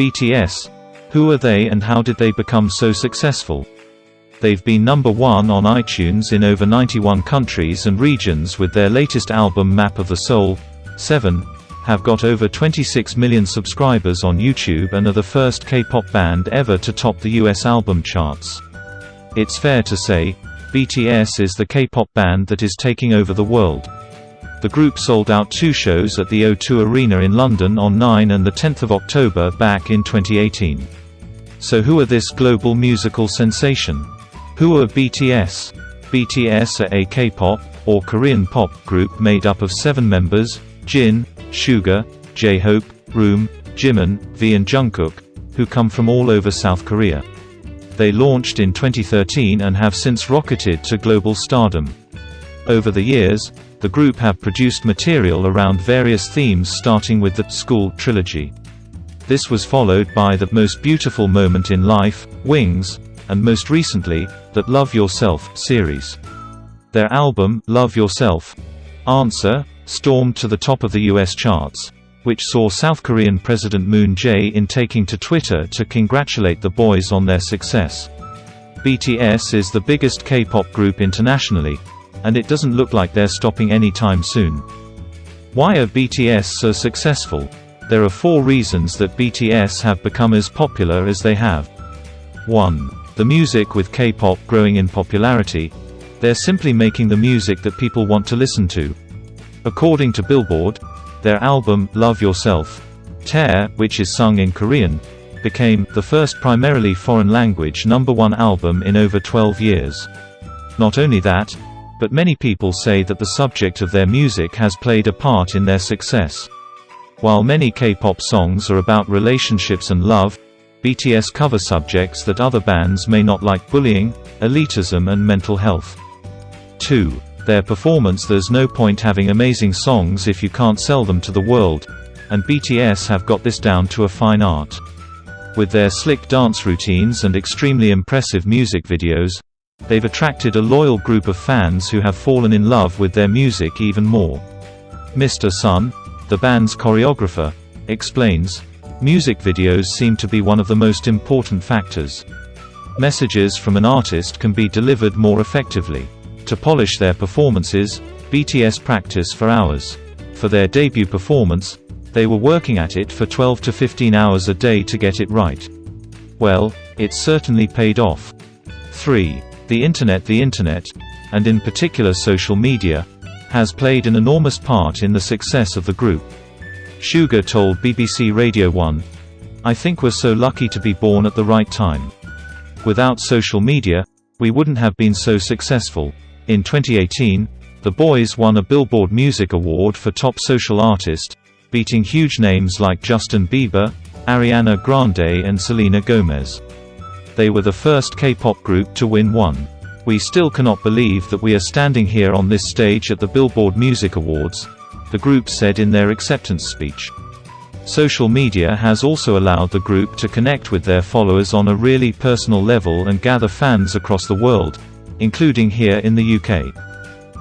BTS. Who are they and how did they become so successful? They've been number 1 on iTunes in over 91 countries and regions with their latest album Map of the Soul, 7, have got over 26 million subscribers on YouTube and are the first K-pop band ever to top the US album charts. It's fair to say, BTS is the K-pop band that is taking over the world. The group sold out 2 shows at the O2 Arena in London on 9 and 10 October back in 2018. So who are this global musical sensation? Who are BTS? BTS are a K-pop, or Korean pop, group made up of 7 members, Jin, Suga, J-Hope, Room, Jimin, V and Jungkook, who come from all over South Korea. They launched in 2013 and have since rocketed to global stardom. Over the years, the group have produced material around various themes starting with the School trilogy. This was followed by the Most Beautiful Moment in Life, Wings, and most recently, the Love Yourself series. Their album, Love Yourself, Answer, stormed to the top of the US charts, which saw South Korean President Moon Jae-in taking to Twitter to congratulate the boys on their success. BTS is the biggest K-pop group internationally, and it doesn't look like they're stopping anytime soon. Why are BTS so successful? There are 4 reasons that BTS have become as popular as they have. 1. The music. With K-pop growing in popularity, they're simply making the music that people want to listen to. According to Billboard, their album, Love Yourself, Tear, which is sung in Korean, became the first primarily foreign language #1 album in over 12 years. Not only that, but many people say that the subject of their music has played a part in their success. While many K-pop songs are about relationships and love, BTS cover subjects that other bands may not, like bullying, elitism and mental health. 2. Their performance. There's no point having amazing songs if you can't sell them to the world, and BTS have got this down to a fine art. With their slick dance routines and extremely impressive music videos, they've attracted a loyal group of fans who have fallen in love with their music even more. Mr. Sun, the band's choreographer, explains, "Music videos seem to be one of the most important factors. Messages from an artist can be delivered more effectively. To polish their performances, BTS practice for hours. For their debut performance, they were working at it for 12 to 15 hours a day to get it right. Well, it's certainly paid off." 3. The internet. The internet, and in particular social media, has played an enormous part in the success of the group. Suga told BBC Radio 1, "I think we're so lucky to be born at the right time. Without social media, we wouldn't have been so successful." In 2018, the boys won a Billboard Music Award for Top Social Artist, beating huge names like Justin Bieber, Ariana Grande and Selena Gomez. They were the first K-pop group to win one. "We still cannot believe that we are standing here on this stage at the Billboard Music Awards," the group said in their acceptance speech. Social media has also allowed the group to connect with their followers on a really personal level and gather fans across the world, including here in the UK.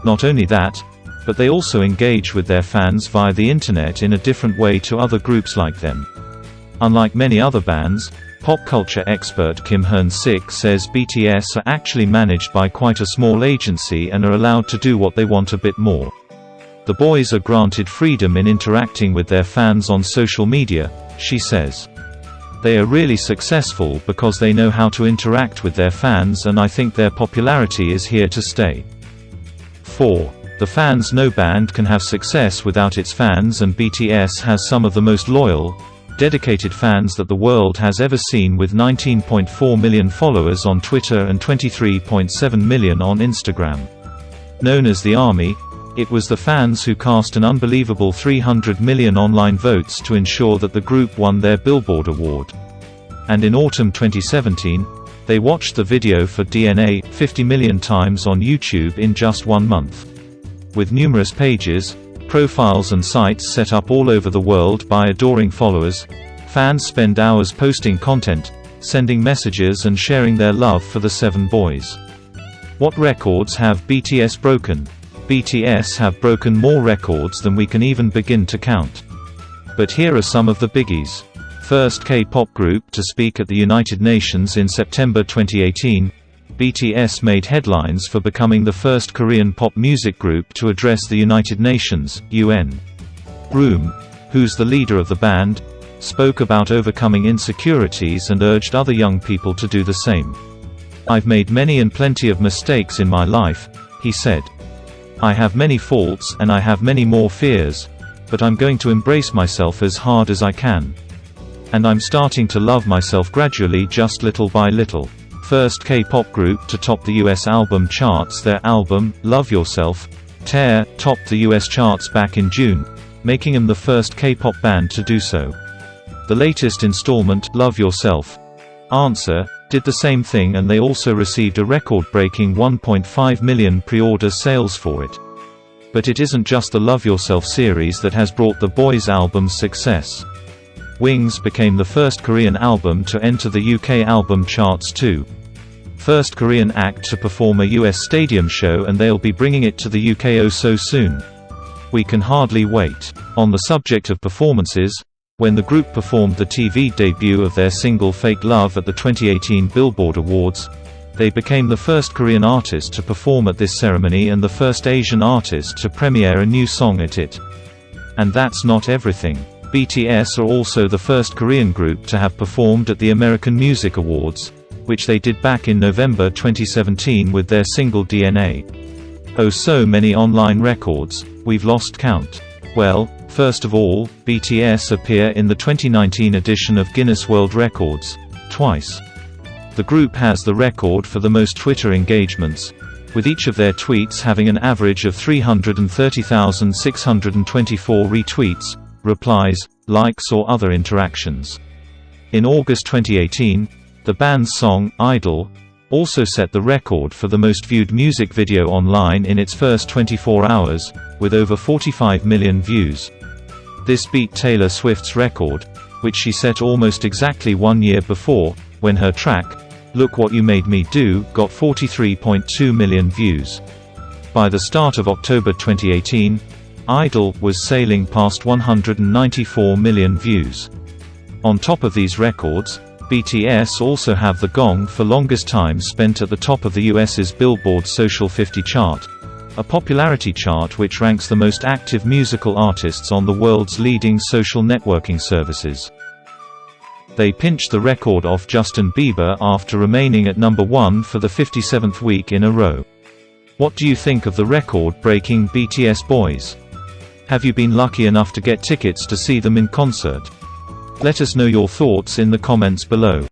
Not only that, but they also engage with their fans via the internet in a different way to other groups like them. Unlike many other bands, pop culture expert Kim Hearn-sik says BTS are actually managed by quite a small agency and are allowed to do what they want a bit more. The boys are granted freedom in interacting with their fans on social media, she says. They are really successful because they know how to interact with their fans, and I think their popularity is here to stay. 4. The fans. No band can have success without its fans, and BTS has some of the most loyal, dedicated fans that the world has ever seen, with 19.4 million followers on Twitter and 23.7 million on Instagram. Known as the Army, it was the fans who cast an unbelievable 300 million online votes to ensure that the group won their Billboard Award. And in autumn 2017, they watched the video for DNA 50 million times on YouTube in just 1 month. With numerous pages, profiles and sites set up all over the world by adoring followers, fans spend hours posting content, sending messages and sharing their love for the 7 boys. What records have BTS broken? BTS have broken more records than we can even begin to count. But here are some of the biggies. First K-pop group to speak at the United Nations in September 2018, BTS made headlines for becoming the first Korean pop music group to address the United Nations, UN. Room, who's the leader of the band, spoke about overcoming insecurities and urged other young people to do the same. "I've made many and plenty of mistakes in my life," he said. "I have many faults and I have many more fears, but I'm going to embrace myself as hard as I can. And I'm starting to love myself gradually, just little by little." First K-pop group to top the US album charts. Their album, Love Yourself, Tear, topped the US charts back in June, making them the first K-pop band to do so. The latest installment, Love Yourself, Answer, did the same thing, and they also received a record-breaking 1.5 million pre-order sales for it. But it isn't just the Love Yourself series that has brought the boys' album's success. Wings became the first Korean album to enter the UK album charts too. First Korean act to perform a US stadium show, and they'll be bringing it to the UK oh so soon. We can hardly wait. On the subject of performances, when the group performed the TV debut of their single Fake Love at the 2018 Billboard Awards, they became the first Korean artist to perform at this ceremony and the first Asian artist to premiere a new song at it. And that's not everything. BTS are also the first Korean group to have performed at the American Music Awards, which they did back in November 2017 with their single DNA. Oh, so many online records, we've lost count. Well, first of all, BTS appear in the 2019 edition of Guinness World Records, twice. The group has the record for the most Twitter engagements, with each of their tweets having an average of 330,624 retweets, replies, likes or other interactions. In August 2018, the band's song, Idol, also set the record for the most viewed music video online in its first 24 hours, with over 45 million views. This beat Taylor Swift's record, which she set almost exactly 1 year before, when her track, Look What You Made Me Do, got 43.2 million views. By the start of October 2018, Idol was sailing past 194 million views. On top of these records, BTS also have the gong for longest time spent at the top of the US's Billboard Social 50 chart, a popularity chart which ranks the most active musical artists on the world's leading social networking services. They pinched the record off Justin Bieber after remaining at number 1 for the 57th week in a row. What do you think of the record-breaking BTS boys? Have you been lucky enough to get tickets to see them in concert? Let us know your thoughts in the comments below.